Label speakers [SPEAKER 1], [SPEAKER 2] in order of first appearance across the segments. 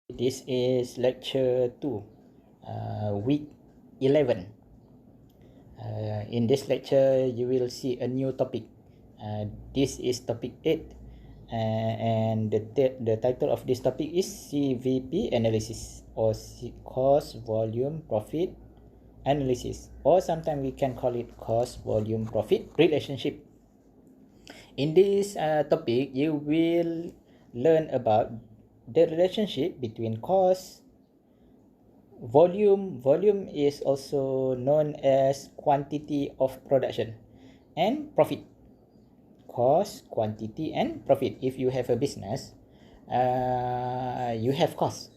[SPEAKER 1] This is lecture 2, week 11. In this lecture, you will see a new topic. This is topic 8, and the title of this topic is CVP Analysis, or Cost Volume Profit Analysis, or sometimes we can call it Cost Volume Profit Relationship. In this topic, you will learn about the relationship between cost, volume is also known as quantity of production, and profit. Cost, quantity, and profit. If you have a business, you have cost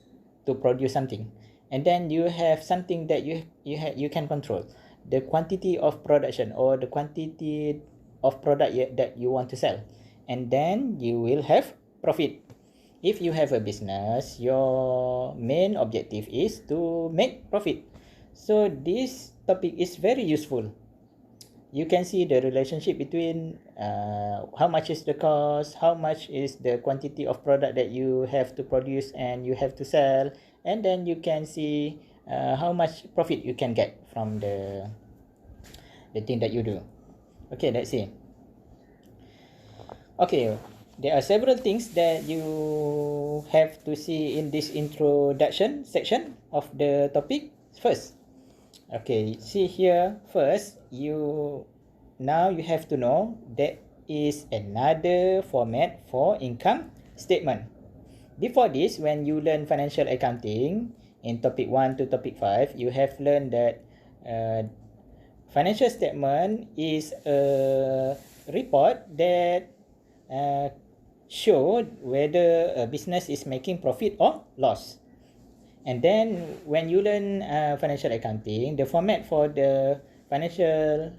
[SPEAKER 1] to produce something, and then you have something that you can control, the quantity of production or the quantity of product that you want to sell, and then you will have profit. If you have a business, your main objective is to make profit. So this topic is very useful. You can see the relationship between how much is the cost, how much is the quantity of product that you have to produce and you have to sell, and then you can see how much profit you can get from the thing that you do. Okay, let's see. Okay, there are several things that you have to see in this introduction section of the topic. First, okay, see here. First, you have to know there is another format for income statement. Before this, when you learn financial accounting in topic 1 to topic 5, you have learned that financial statement is a report that show whether a business is making profit or loss. And then when you learn financial accounting, the format for the financial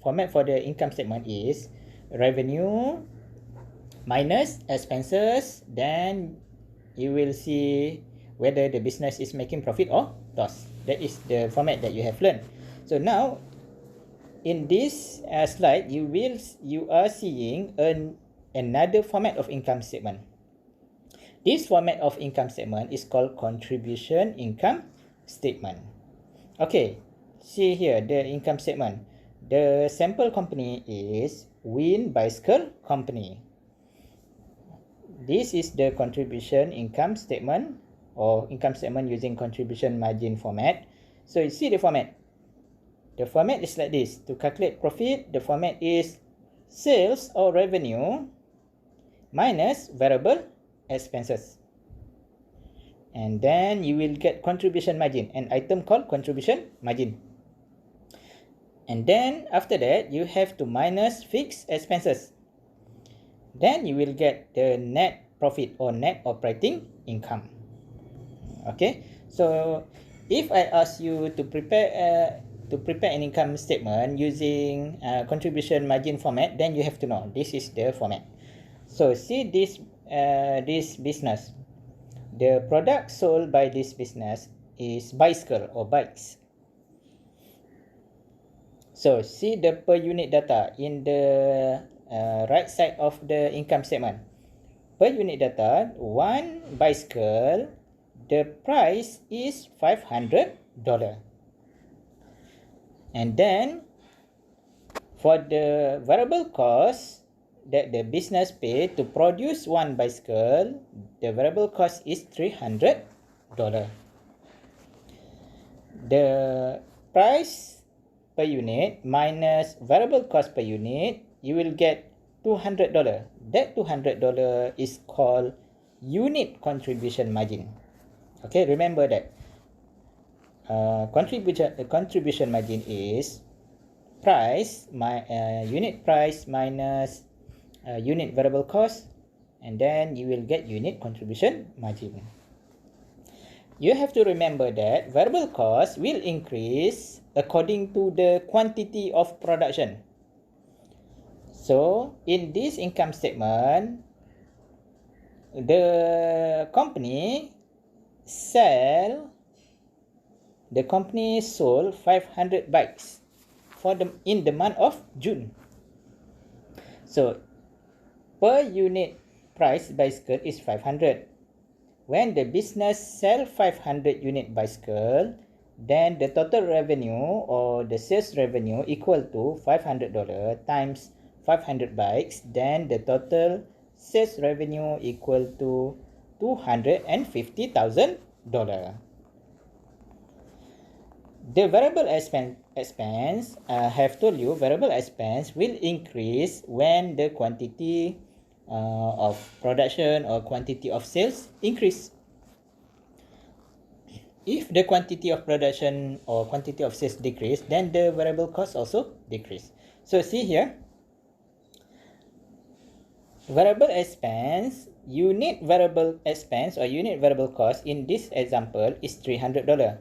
[SPEAKER 1] format for the income statement is revenue minus expenses. Then you will see whether the business is making profit or loss. That is the format that you have learned. So now in this slide, you are seeing another format of income statement. This format of income statement is called contribution income statement. Okay, see here the income statement. The sample company is Wind Bicycle Company. This is the contribution income statement, or income statement using contribution margin format. So you see the format. The format is like this. To calculate profit, the format is sales or revenue minus variable expenses. And then you will get contribution margin, an item called contribution margin. And then after that, you have to minus fixed expenses. Then you will get the net profit or net operating income. Okay, so if I ask you to prepare an income statement using contribution margin format, then you have to know this is the format. So see this business. The product sold by this business is bicycle or bikes. So see the per unit data in the right side of the income statement. Per unit data, one bicycle, the price is $500. And then for the variable cost that the business pay to produce one bicycle, the variable cost is $300. The price per unit minus variable cost per unit, you will get $200. That $200 is called unit contribution margin. Okay, remember that. Contribution margin is unit price minus unit variable cost, and then you will get unit contribution margin. You have to remember that variable cost will increase according to the quantity of production. So in this income statement, the company sold 500 bikes in the month of June. So per unit price bicycle is 500. when the business sell 500 unit bicycle, then the total revenue or the sales revenue equal to $500 times 500 bikes, then the total sales revenue equal to $250,000. The variable expense, have told you variable expense will increase when the quantity of production or quantity of sales increase. If the quantity of production or quantity of sales decrease, then the variable cost also decrease. So see here, variable expense, unit variable expense or unit variable cost in this example is $300.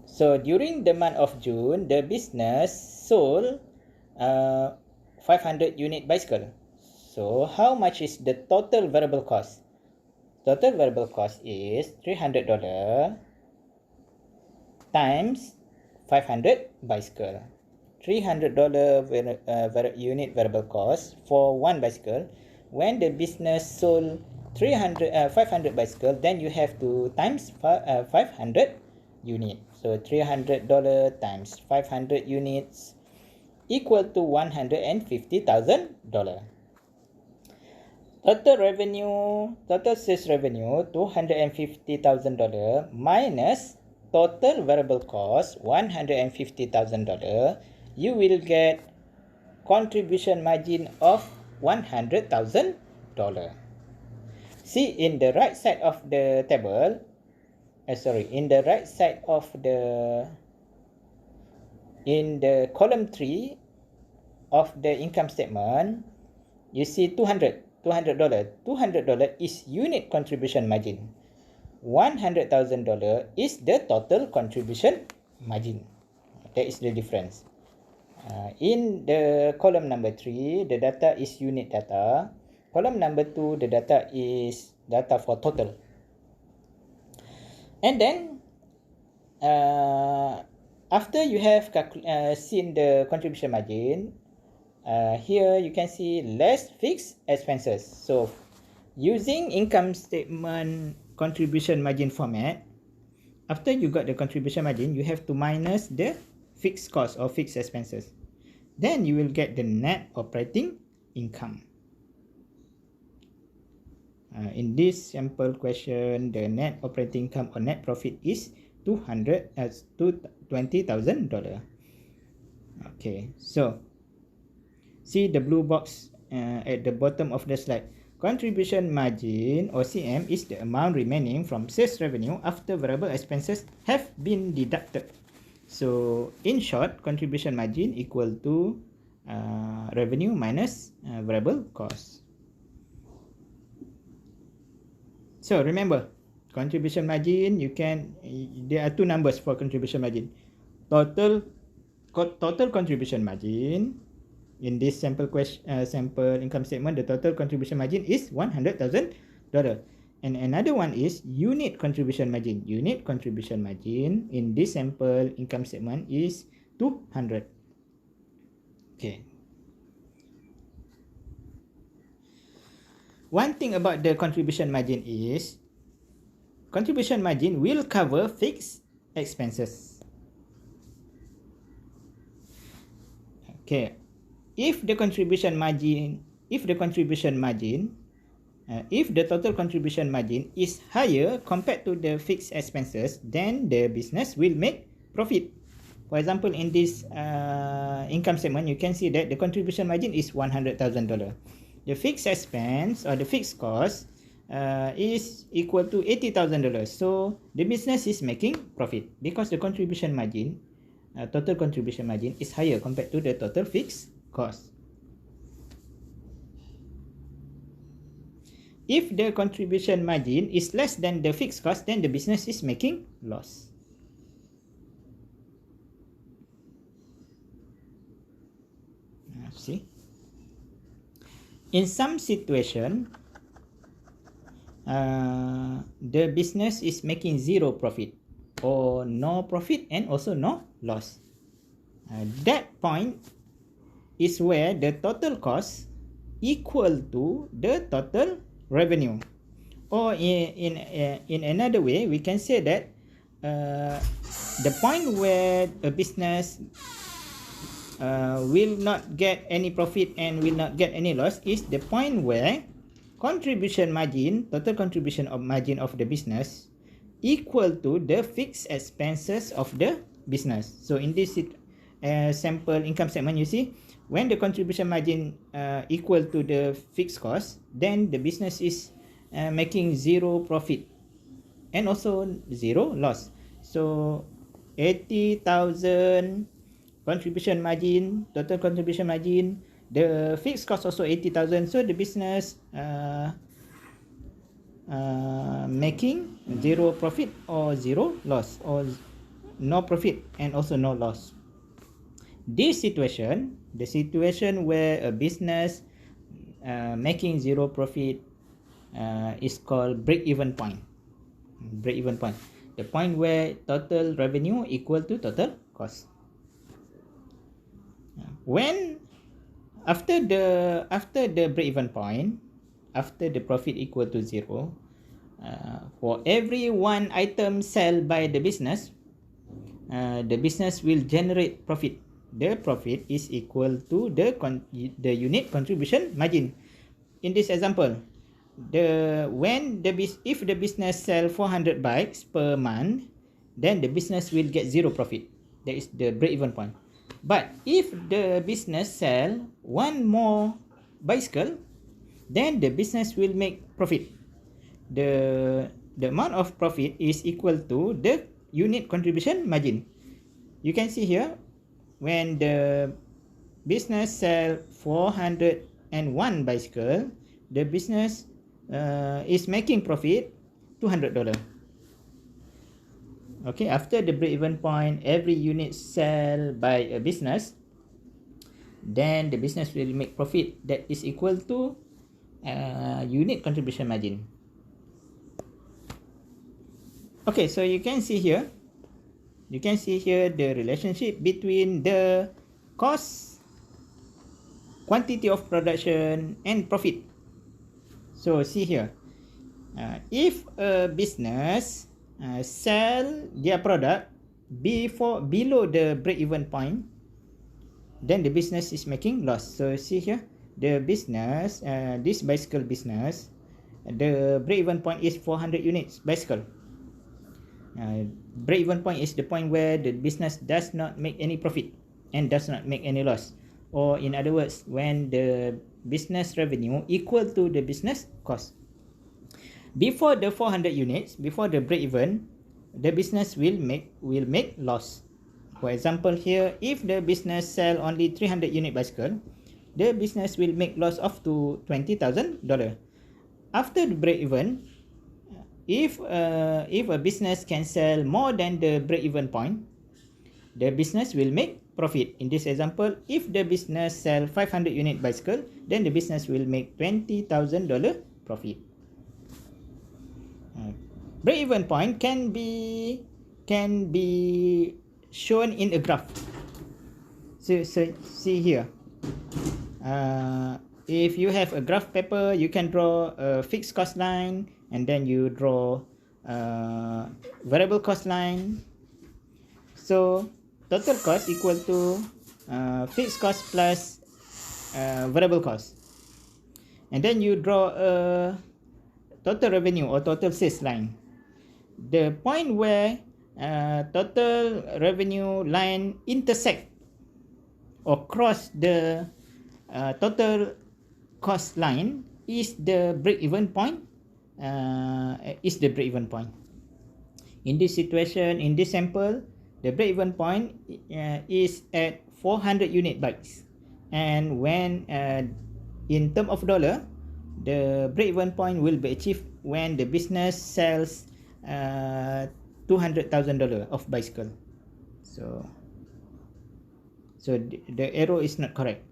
[SPEAKER 1] So during the month of June, the business sold 500 unit bicycle. So how much is the total variable cost? Total variable cost is $300 times 500 bicycle. $300 unit variable cost for one bicycle. When the business sold 500 bicycle, then you have to times 500 unit. So $300 times 500 units equal to $150,000. Total sales revenue $250,000 minus total variable cost $150,000. You will get contribution margin of $100,000. See, in the right side of the table, in the column 3 of the income statement, you see $200. $200 is unit contribution margin. $100,000 is the total contribution margin. That is the difference. In the column number 3, the data is unit data. Column number 2, the data is data for total. And then, after you have seen the contribution margin, here you can see less fixed expenses. So, using income statement contribution margin format, after you got the contribution margin, you have to minus the fixed cost or fixed expenses. Then you will get the net operating income. In this sample question, the net operating income or net profit is $20,000. Okay, so see the blue box at the bottom of the slide. Contribution margin or CM is the amount remaining from sales revenue after variable expenses have been deducted. So in short, contribution margin equal to revenue minus variable cost. So remember, contribution margin, there are two numbers for contribution margin. Total contribution margin, in this sample income statement, the total contribution margin is $100,000. And another one is unit contribution margin. Unit contribution margin in this sample income statement is 200. Okay. One thing about the contribution margin is, contribution margin will cover fixed expenses. Okay. If the total contribution margin is higher compared to the fixed expenses, then the business will make profit. For example, in this income statement, you can see that the contribution margin is $100,000. The fixed expense or the fixed cost is equal to $80,000. So the business is making profit because the contribution margin, total contribution margin is higher compared to the total fixed cost. If the contribution margin is less than the fixed cost, then the business is making loss. See? In some situation, the business is making zero profit or no profit and also no loss. That point is where the total cost equal to the total revenue. Or in another way, we can say that the point where a business will not get any profit and will not get any loss is the point where contribution margin, total contribution of margin of the business equal to the fixed expenses of the business. So in this sample income statement, you see when the contribution margin equal to the fixed cost, then the business is making zero profit and also zero loss. So 80,000 contribution margin, total contribution margin, the fixed cost also 80,000. So the business making zero profit or zero loss, or no profit and also no loss. This situation, the situation where a business making zero profit is called break-even point. Break-even point, the point where total revenue equal to total cost. When after the break-even point, after the profit equal to zero, for every one item sold by the business will generate profit. The profit is equal to the unit contribution margin. In this example, if the business sell 400 bikes per month, then the business will get zero profit. That is the break-even point. But if the business sell one more bicycle, then the business will make profit. The amount of profit is equal to the unit contribution margin. You can see here, when the business sell 401 bicycle, the business is making profit $200. Okay, after the break-even point, every unit sell by a business, then the business will make profit that is equal to unit contribution margin. Okay, so you can see here the relationship between the cost, quantity of production, and profit. So see here, if a business sell their product below the break-even point, then the business is making loss. So see here, the business, this bicycle business, the break-even point is 400 units bicycle. Break-even point is the point where the business does not make any profit and does not make any loss, or in other words, when the business revenue equal to the business cost. Before the 400 units, before the break-even, the business will make loss. For example here, if the business sell only 300 unit bicycle, the business will make loss of to $20,000. After the break-even, if a business can sell more than the break-even point, the business will make profit. In this example, if the business sell 500 unit bicycle, then the business will make $20,000 profit. Break-even point can be shown in a graph. So see here, if you have a graph paper, you can draw a fixed cost line, and then you draw variable cost line. So total cost equal to fixed cost plus variable cost, and then you draw a total revenue or total sales line. The point where total revenue line intersect or cross the total cost line is the break-even point. In this situation, in this sample, the break-even point is at 400 unit bikes, and when in term of dollar, the break-even point will be achieved when the business sells $200,000 of bicycle. So the arrow is not correct.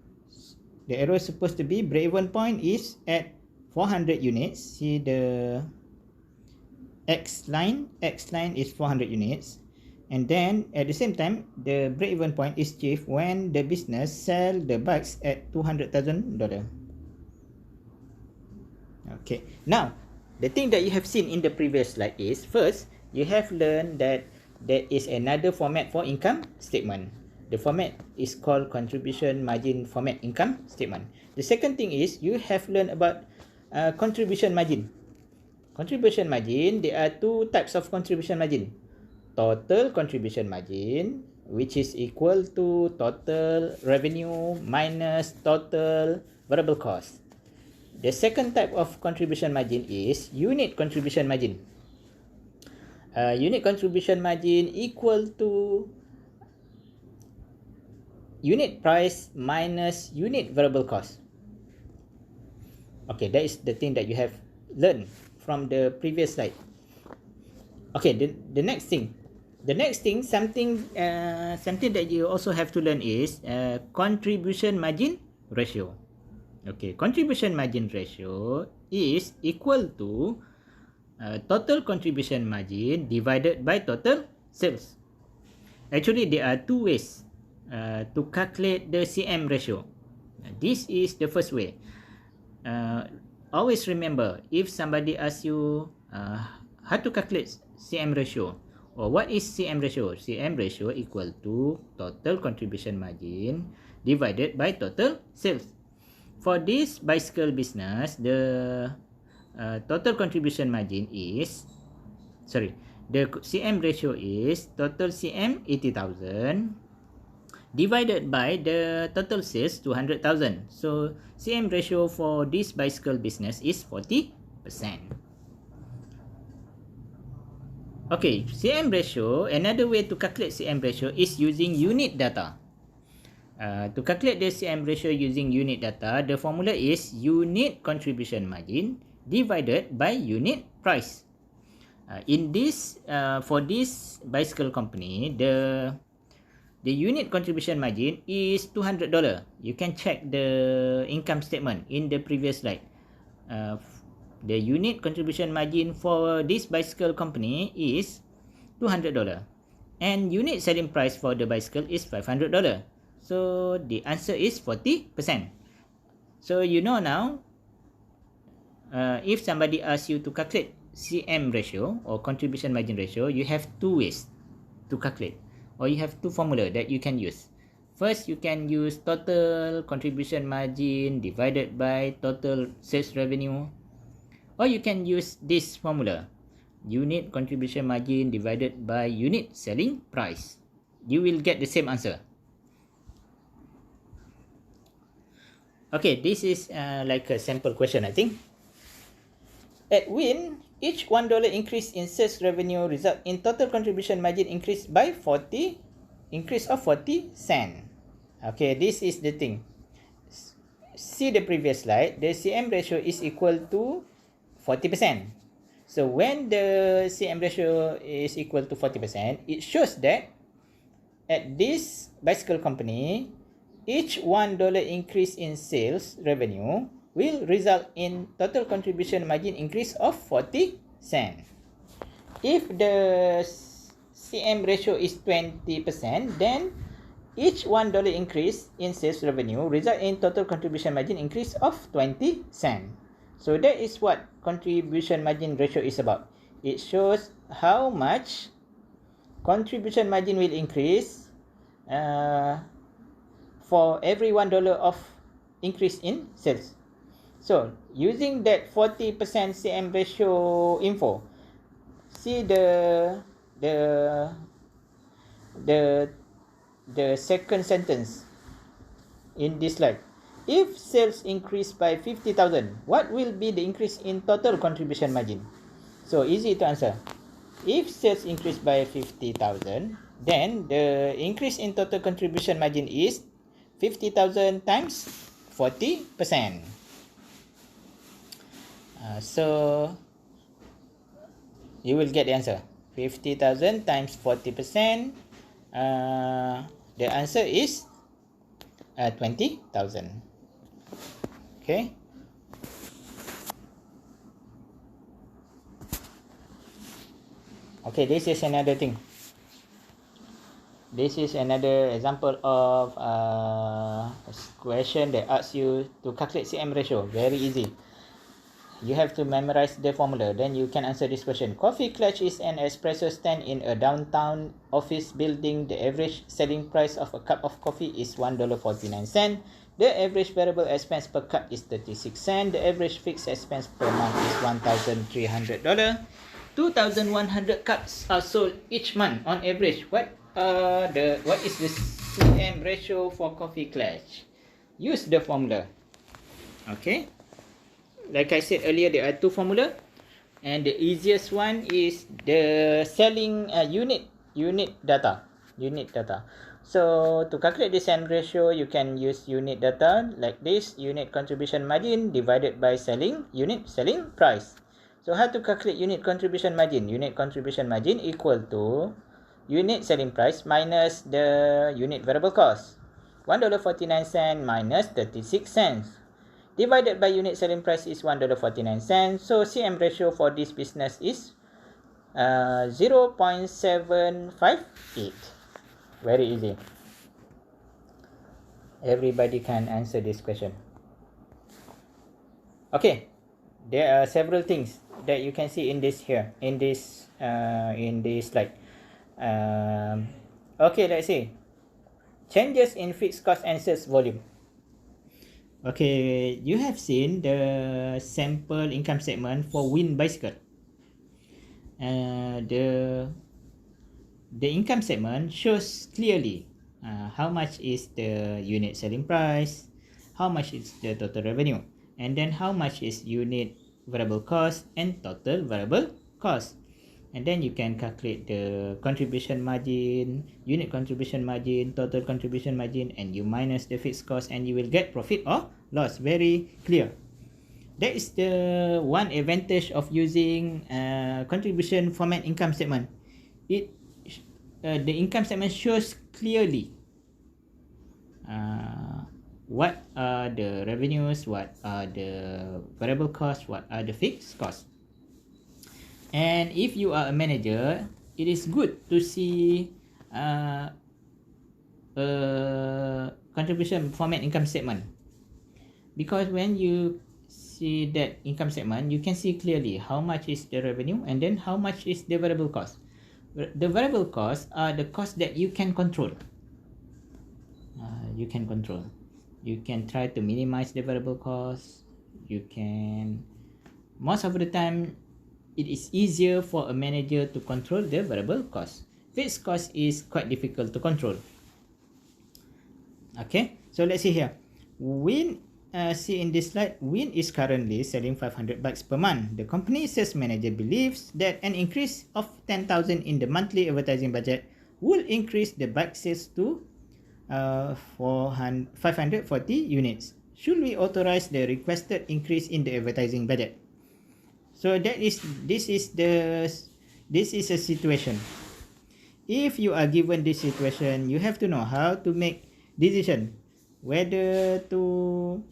[SPEAKER 1] The arrow is supposed to be break-even point is at 400 units. See the X line is 400 units, and then at the same time the break-even point is achieved when the business sell the bikes at $200,000. Okay, now the thing that you have seen in the previous slide is, first, you have learned that there is another format for income statement. The format is called contribution margin format income statement. The second thing is, you have learned about contribution margin. Contribution margin, there are two types of contribution margin. Total contribution margin, which is equal to total revenue minus total variable cost. The second type of contribution margin is unit contribution margin. Unit contribution margin equal to unit price minus unit variable cost. Okay, that is the thing that you have learned from the previous slide. Okay, the next thing, something that you also have to learn is contribution margin ratio. Okay, contribution margin ratio is equal to total contribution margin divided by total sales. Actually, there are two ways to calculate the CM ratio. This is the first way. Always remember, if somebody asks you how to calculate CM ratio, or what is CM ratio? CM ratio equal to total contribution margin divided by total sales. For this bicycle business, the total contribution margin is, the CM ratio is total CM 80,000 divided by the total sales 200,000. So CM ratio for this bicycle business is 40%. Okay, CM ratio, another way to calculate CM ratio is using unit data. To calculate the CM ratio using unit data, the formula is unit contribution margin divided by unit price. In this, for this bicycle company, the unit contribution margin is $200. You can check the income statement in the previous slide. The unit contribution margin for this bicycle company is $200, and unit selling price for the bicycle is $500. So the answer is 40%. So you know now, if somebody asks you to calculate CM ratio or contribution margin ratio, you have two ways to calculate, or you have two formula that you can use. First, you can use total contribution margin divided by total sales revenue, or you can use this formula, unit contribution margin divided by unit selling price. You will get the same answer. Okay, this is like a sample question, I think. At Win, each $1 increase in sales revenue result in total contribution margin increase of 40 cents. Okay, this is the thing. See the previous slide, the CM ratio is equal to 40%. So when the CM ratio is equal to 40%, it shows that at this bicycle company, each $1 increase in sales revenue will result in total contribution margin increase of 40 cents. If the CM ratio is 20%, then each $1 increase in sales revenue result in total contribution margin increase of 20 cents. So that is what contribution margin ratio is about. It shows how much contribution margin will increase for every $1 of increase in sales. So using that 40% CM ratio info, see the second sentence in this slide. If sales increase by 50,000, what will be the increase in total contribution margin? So easy to answer. If sales increase by 50,000, then the increase in total contribution margin is 50,000 times 40%. So you will get the answer. 50,000 times 40%. The answer is 20,000. Okay. Okay, this is another thing. This is another example of a question that asks you to calculate CM ratio. Very easy. You have to memorize the formula. Then you can answer this question. Coffee Clutch is an espresso stand in a downtown office building. The average selling price of a cup of coffee is $1.49. The average variable expense per cup is 36 cents. The average fixed expense per month is $1,300. 2,100 cups are sold each month on average. What is the CM ratio for Coffee Clutch? Use the formula. Okay. Like I said earlier, there are two formula, and the easiest one is the selling unit data. So to calculate the same ratio, you can use unit data like this: unit contribution margin divided by selling price. So how to calculate unit contribution margin? Unit contribution margin equal to unit selling price minus the unit variable cost. $1.49 minus 36 cents. Divided by unit selling price is $1.49. So CM ratio for this business is 0.758. Very easy. Everybody can answer this question. Okay, there are several things that you can see in this here, in this slide. Okay, let's see. Changes in fixed cost and sales volume. Okay, you have seen the sample income statement for Wind Bicycle. The income statement shows clearly how much is the unit selling price, how much is the total revenue, and then how much is unit variable cost and total variable cost. And then you can calculate the contribution margin, unit contribution margin, total contribution margin, and you minus the fixed cost and you will get profit or loss. Very clear. That is the one advantage of using contribution format income statement. The income statement shows clearly what are the revenues, what are the variable costs, what are the fixed costs. And if you are a manager, it is good to see contribution format income statement, because when you see that income statement, you can see clearly how much is the revenue and then how much is the variable cost. The variable costs are the costs that you can control. You can try to minimize the variable costs. Most of the time, it is easier for a manager to control the variable cost. Fixed cost is quite difficult to control. Okay, so let's see here. See in this slide, Wind is currently selling 500 bikes per month. The company sales manager believes that an increase of 10,000 in the monthly advertising budget will increase the bike sales to 540 units. Should we authorize the requested increase in the advertising budget? So this is a situation. If you are given this situation, you have to know how to make decision whether to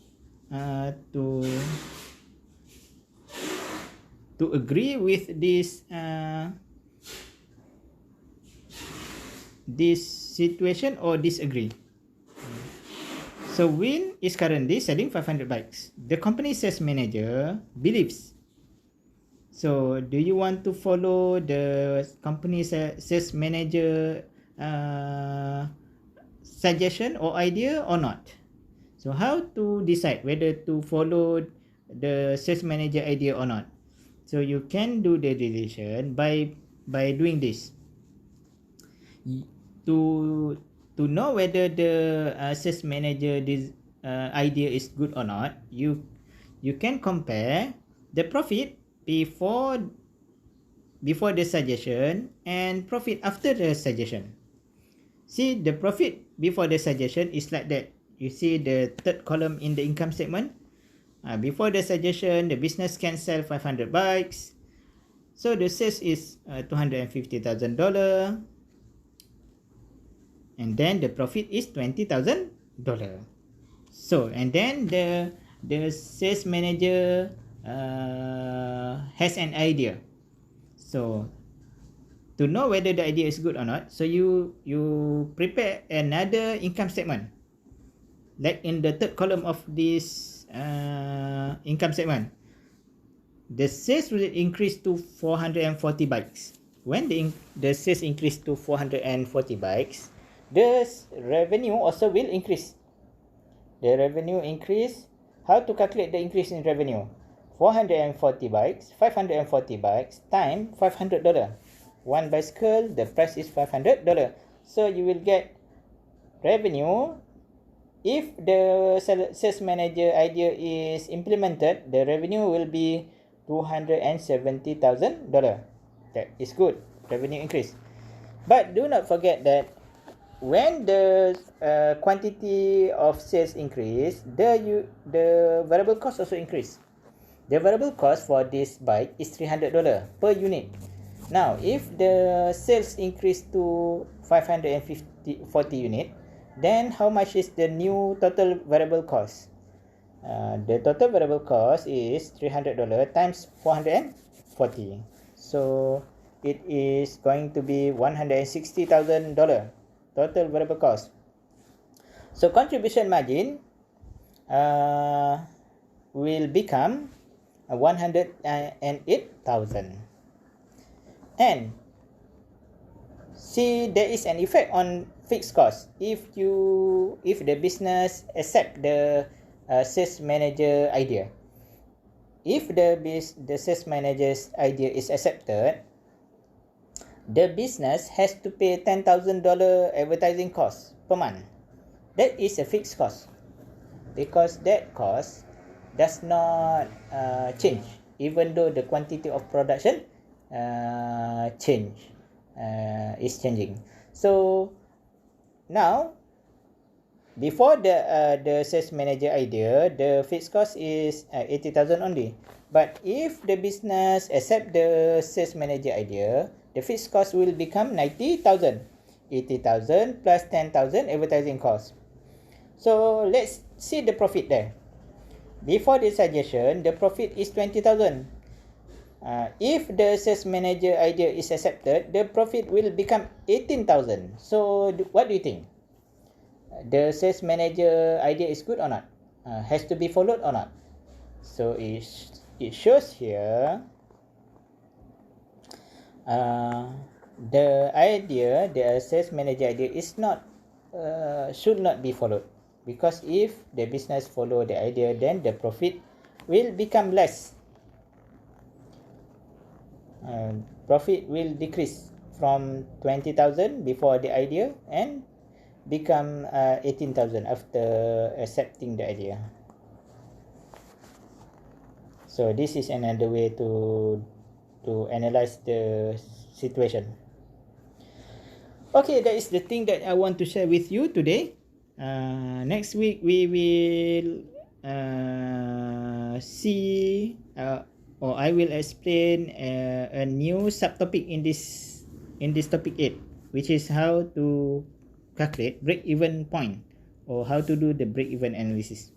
[SPEAKER 1] agree with this situation or disagree. So Wind is currently selling 500 bikes. The company sales manager believes. So do you want to follow the company sales manager suggestion or idea or not? So how to decide whether to follow the sales manager idea or not? So you can do the decision by doing this. To know whether the sales manager idea is good or not, you can compare the profit before the suggestion and profit after the suggestion. See, the profit before the suggestion is like that. You see the third column in the income statement. Before the suggestion, the business can sell 500 bikes. So the sales is $250,000. And then the profit is $20,000. So, and then the sales manager has an idea. So to know whether the idea is good or not, so you prepare another income statement, like in the third column of this income statement. the sales will increase to 440 bikes. When the sales increase to 440 bikes, the revenue also will increase. The revenue increase. How to calculate the increase in revenue? 440 bikes, 540 bikes times $500. One bicycle, the price is $500. So you will get revenue. If the sales manager idea is implemented, the revenue will be $270,000. That is good. Revenue increase. But do not forget that when the quantity of sales increase, the variable cost also increase. The variable cost for this bike is $300 per unit. Now, if the sales increase to 540 unit, then how much is the new total variable cost? The total variable cost is $300 times 440. So it is going to be $160,000 total variable cost. So contribution margin will become 108,000. And see, there is an effect on fixed cost. If the business accept the sales manager idea, if the sales manager's idea is accepted, the business has to pay $10,000 advertising cost per month. That is a fixed cost, because that cost does not change even though the quantity of production is changing. So now, before the sales manager idea, the fixed cost is 80,000 only. But if the business accept the sales manager idea, the fixed cost will become 90,000. 80,000 plus 10,000 advertising cost. So let's see the profit there. Before the suggestion, the profit is 20,000. If the sales manager idea is accepted, the profit will become 18,000. So what do you think? The sales manager idea is good or not? Has to be followed or not? So it shows here the idea, the sales manager idea is not should not be followed, because if the business follow the idea, then the profit will become less. Profit will decrease from 20,000 before the idea and become 18,000 after accepting the idea. So this is another way to analyze the situation. Okay, that is the thing that I want to share with you today. Next week we will see or I will explain a new subtopic in this topic 8, which is how to calculate break-even point, or how to do the break-even analysis.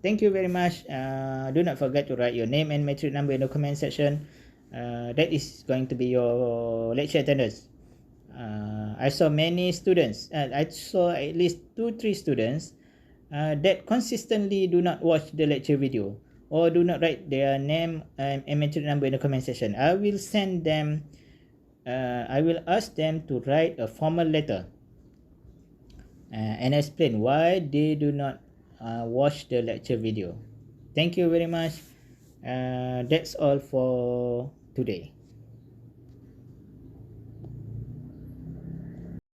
[SPEAKER 1] Thank you very much. Do not forget to write your name and metric number in the comment section. That is going to be your lecture attendance. I saw many students, I saw at least 2-3 students that consistently do not watch the lecture video, or do not write their name and metric number in the comment section. I will send them, I will ask them to write a formal letter and explain why they do not watch the lecture video. Thank you very much. That's all for today.